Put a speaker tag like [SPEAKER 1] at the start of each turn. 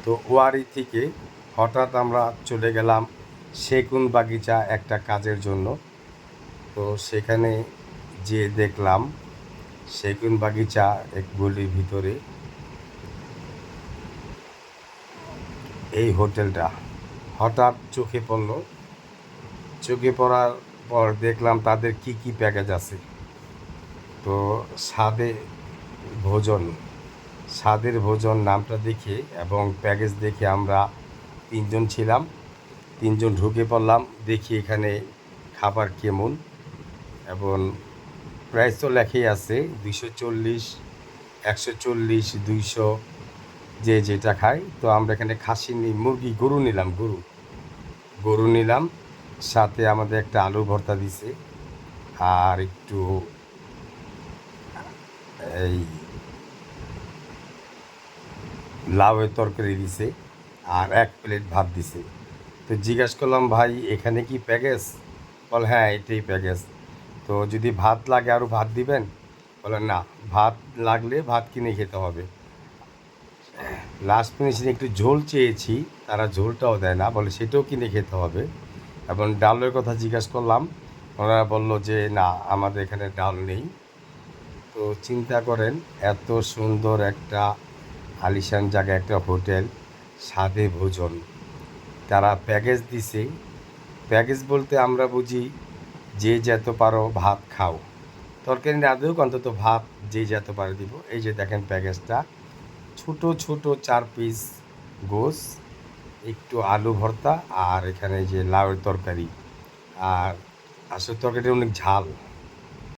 [SPEAKER 1] তো ওয়ারি থেকে হঠাৎ আমরা চলে গেলাম সেগুন বাগিচা একটা কাজের জন্য। তো সেখানে যেয়ে দেখলাম সেগুন বাগিচা এক গলির ভিতরে এই হোটেলটা। হঠাৎ চোখে পড়লো, চোখে পড়ার পর দেখলাম তাদের কি কি প্যাকেজ আছে। তো স্বাদে ভোজন, স্বাদের ভোজন নামটা দেখে এবং প্যাকেজ দেখে আমরা তিনজন ছিলাম, তিনজন ঢুকে পড়লাম। দেখি এখানে খাবার কেমন, এবং প্রাইস তো লেখাই আছে 240, 140, 200, যে যেটা খায়। তো আমরা এখানে খাসি মুরগি, গরু নিলাম, গরু নিলাম। সাথে আমাদের একটা আলু ভর্তা দিছে, আর একটু এই লাউয়ের তরকারি দিছে, আর 1 প্লেট ভাত দিছে। তো জিজ্ঞাসা করলাম, ভাই এখানে কি প্যাকেজ? বল হ্যাঁ এটাই প্যাকেজ। তো যদি ভাত লাগে আরও ভাত দিবেন? বলে না, ভাত লাগলে ভাত কিনে খেতে হবে। লাস্ট ফিনিশিং একটু ঝোল চেয়েছি, তারা ঝোলটাও দেয় না, বলে সেটাও কিনে খেতে হবে। এবং ডালের কথা জিজ্ঞাসা করলাম, ওনারা বললো যে না, আমাদের এখানে ডাল নেই। তো চিন্তা করেন, এত সুন্দর একটা আলিশান জায়গায় একটা হোটেল, স্বাদে ভোজন, তারা প্যাকেজ দিছে। প্যাকেজ বলতে আমরা বুঝি যে যত পারো ভাত খাও, তরকারি না দিও, অন্তত ভাত যে যত পারো দিব। এই যে দেখেন প্যাকেজটা, ছোট ছোট 4 পিস গোস, একটু আলু ভর্তা, আর এখানে যে লাউয়ের তরকারি। আর আসলে তরকারিটা অনেক ঝাল।